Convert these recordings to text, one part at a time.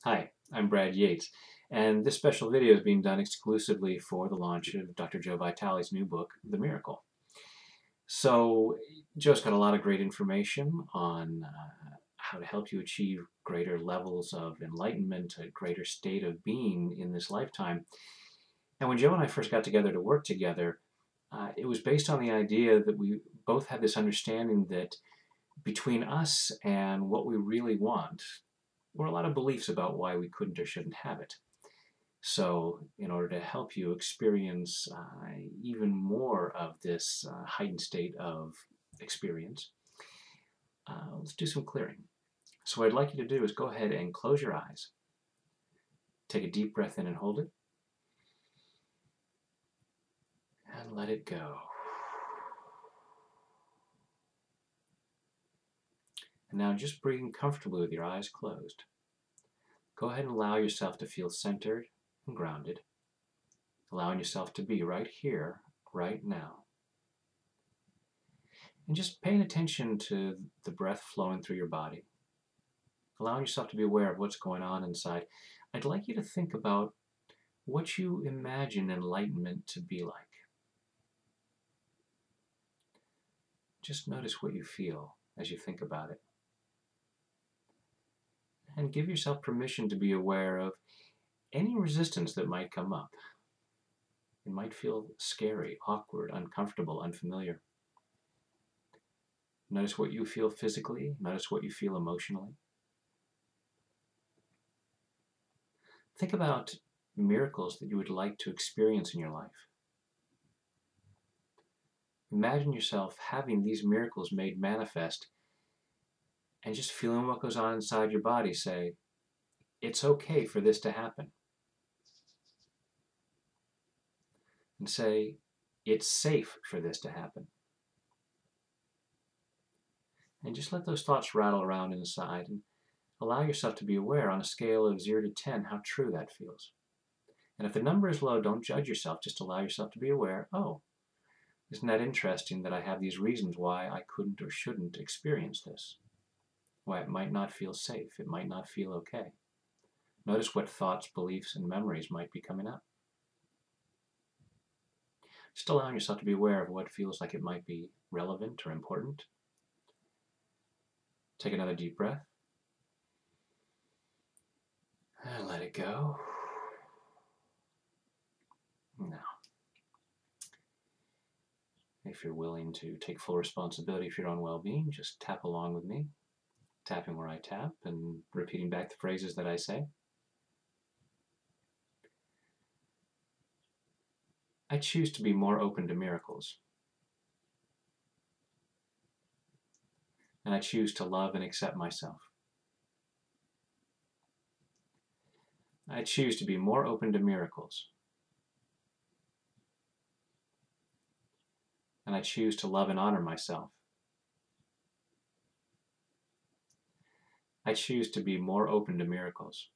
Hi, I'm Brad Yates, and this special video is being done exclusively for the launch of Dr. Joe Vitale's new book, The Miracle. So, Joe's got a lot of great information on how to help you achieve greater levels of enlightenment, a greater state of being in this lifetime. And when Joe and I first got together to work together, it was based on the idea that we both had this understanding that between us and what we really want, were a lot of beliefs about why we couldn't or shouldn't have it. So, in order to help you experience even more of this heightened state of experience, let's do some clearing. So, what I'd like you to do is go ahead and close your eyes. Take a deep breath in and hold it. And let it go. And now, just breathing comfortably with your eyes closed, go ahead and allow yourself to feel centered and grounded, allowing yourself to be right here, right now. And just paying attention to the breath flowing through your body, allowing yourself to be aware of what's going on inside. I'd like you to think about what you imagine enlightenment to be like. Just notice what you feel as you think about it. And give yourself permission to be aware of any resistance that might come up. It might feel scary, awkward, uncomfortable, unfamiliar. Notice what you feel physically. Notice what you feel emotionally. Think about miracles that you would like to experience in your life. Imagine yourself having these miracles made manifest and just feeling what goes on inside your body. Say, it's okay for this to happen. And say, it's safe for this to happen. And just let those thoughts rattle around inside and allow yourself to be aware on a scale of 0 to 10 how true that feels. And if the number is low, don't judge yourself. Just allow yourself to be aware, oh, isn't that interesting that I have these reasons why I couldn't or shouldn't experience this? Why it might not feel safe, it might not feel okay. Notice what thoughts, beliefs, and memories might be coming up. Just allowing yourself to be aware of what feels like it might be relevant or important. Take another deep breath. And let it go. Now, if you're willing to take full responsibility for your own well-being, just tap along with me, tapping where I tap and repeating back the phrases that I say. I choose to be more open to miracles. And I choose to love and accept myself. I choose to be more open to miracles. And I choose to love and honor myself. I choose to be more open to miracles.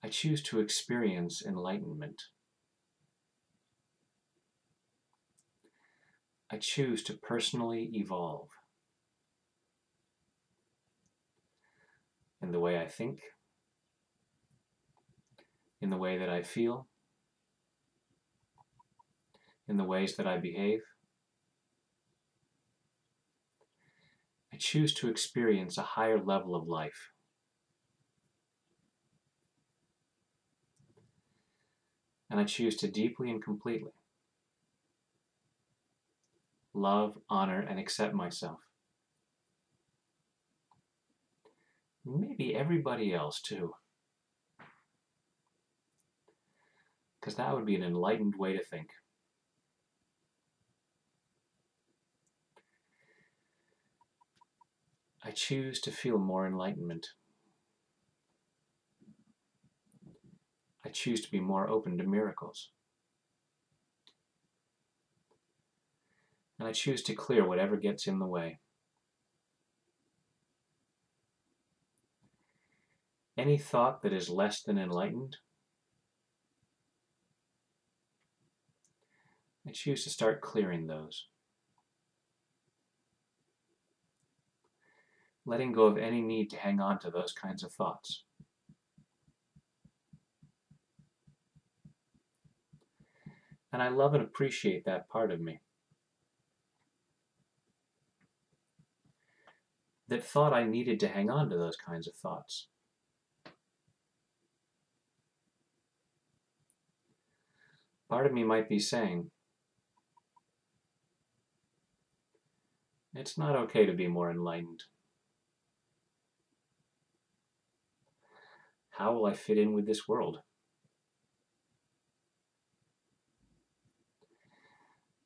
I choose to experience enlightenment. I choose to personally evolve in the way I think, in the way that I feel, in the ways that I behave. I choose to experience a higher level of life. And I choose to deeply and completely love, honor, and accept myself. Maybe everybody else too. Because that would be an enlightened way to think. I choose to feel more enlightenment. I choose to be more open to miracles. And I choose to clear whatever gets in the way. Any thought that is less than enlightened, I choose to start clearing those. letting go of any need to hang on to those kinds of thoughts. And I love and appreciate that part of me that thought I needed to hang on to those kinds of thoughts. Part of me might be saying, it's not okay to be more enlightened. How will I fit in with this world?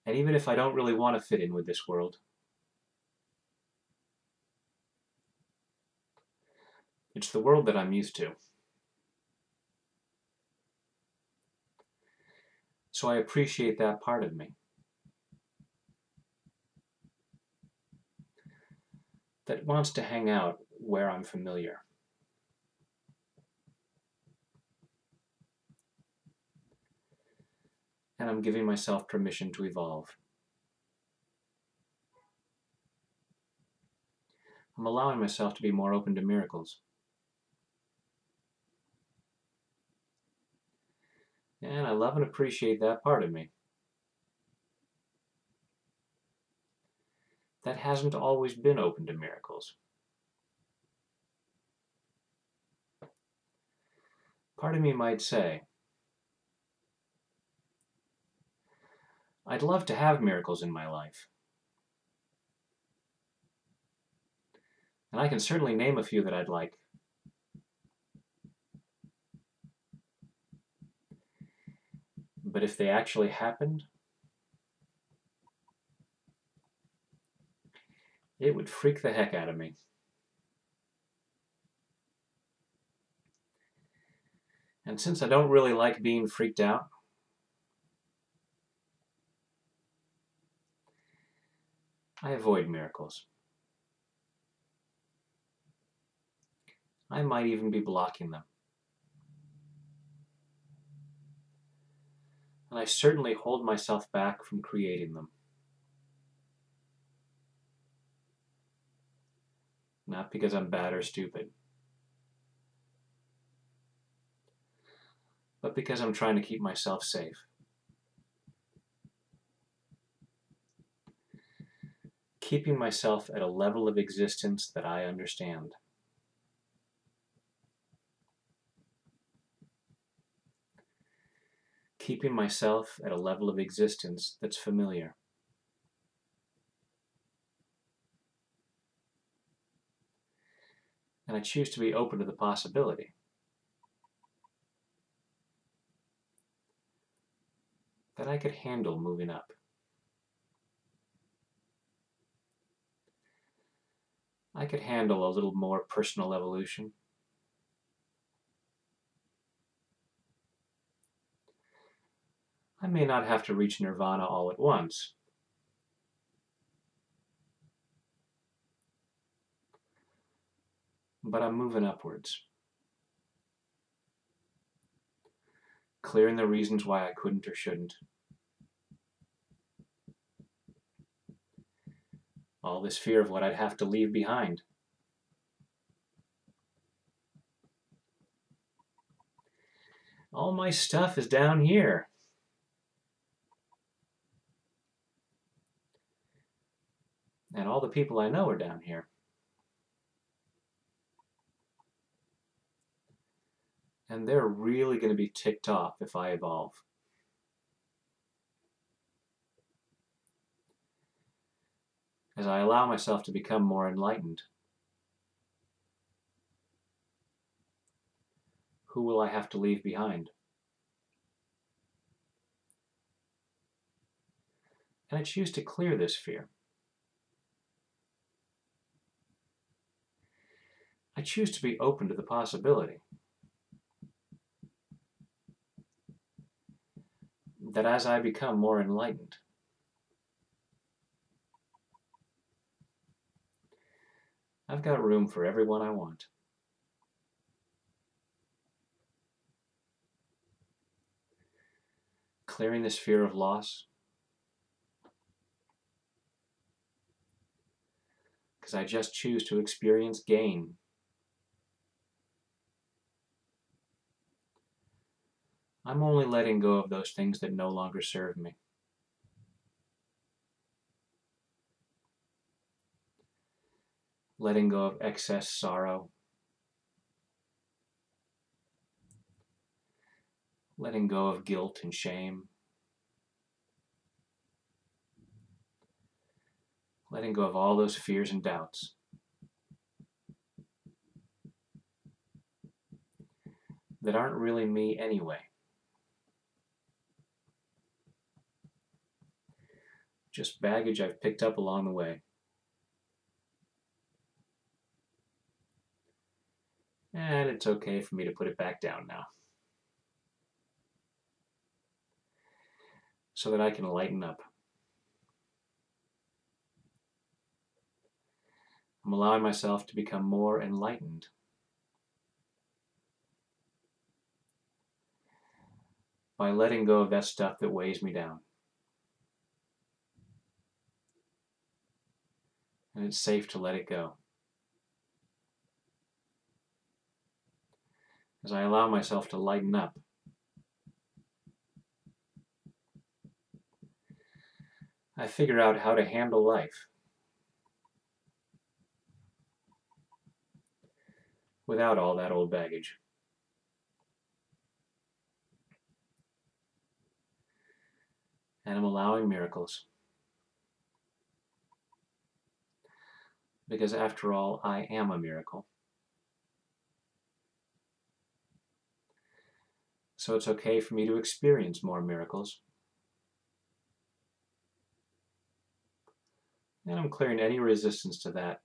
And even if I don't really want to fit in with this world, it's the world that I'm used to. So I appreciate that part of me that wants to hang out where I'm familiar. And I'm giving myself permission to evolve. I'm allowing myself to be more open to miracles. And I love and appreciate that part of me. That hasn't always been open to miracles. Part of me might say, I'd love to have miracles in my life. And I can certainly name a few that I'd like. But if they actually happened, it would freak the heck out of me. And since I don't really like being freaked out, I avoid miracles. I might even be blocking them. And I certainly hold myself back from creating them. Not because I'm bad or stupid, but because I'm trying to keep myself safe. Keeping myself at a level of existence that I understand. Keeping myself at a level of existence that's familiar. And I choose to be open to the possibility that I could handle moving up. I could handle a little more personal evolution. I may not have to reach nirvana all at once, but I'm moving upwards. Clearing the reasons why I couldn't or shouldn't. All this fear of what I'd have to leave behind. All my stuff is down here. And all the people I know are down here. And they're really going to be ticked off if I evolve. As I allow myself to become more enlightened, who will I have to leave behind? And I choose to clear this fear. I choose to be open to the possibility that as I become more enlightened, I've got room for everyone I want. Clearing this fear of loss, because because I just choose to experience gain. I'm only letting go of those things that no longer serve me. Letting go of excess sorrow. Letting go of guilt and shame. Letting go of all those fears and doubts. That aren't really me anyway. Just baggage I've picked up along the way. And it's okay for me to put it back down now, so that I can lighten up. I'm allowing myself to become more enlightened. By letting go of that stuff that weighs me down. And it's safe to let it go. As I allow myself to lighten up, I figure out how to handle life without all that old baggage. And I'm allowing miracles. Because after all, I am a miracle. So it's okay for me to experience more miracles. And I'm clearing any resistance to that.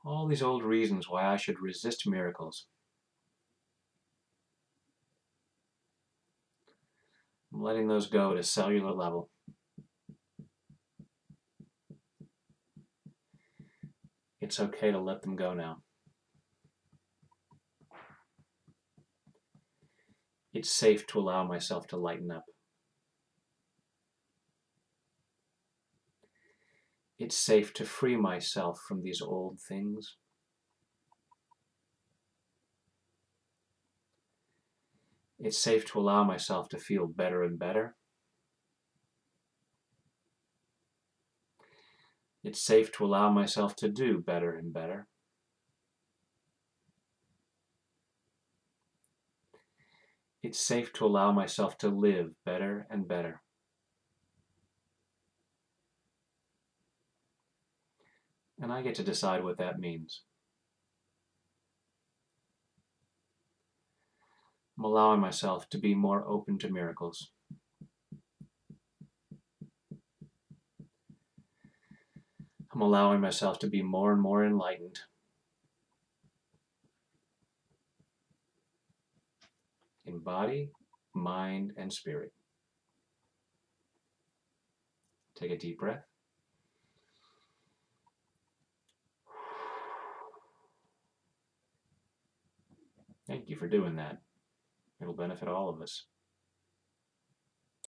All these old reasons why I should resist miracles. I'm letting those go at a cellular level. It's okay to let them go now. It's safe to allow myself to lighten up. It's safe to free myself from these old things. It's safe to allow myself to feel better and better. It's safe to allow myself to do better and better. It's safe to allow myself to live better and better. And I get to decide what that means. I'm allowing myself to be more open to miracles. I'm allowing myself to be more and more enlightened. In body, mind, and spirit. Take a deep breath. Thank you for doing that. It'll benefit all of us.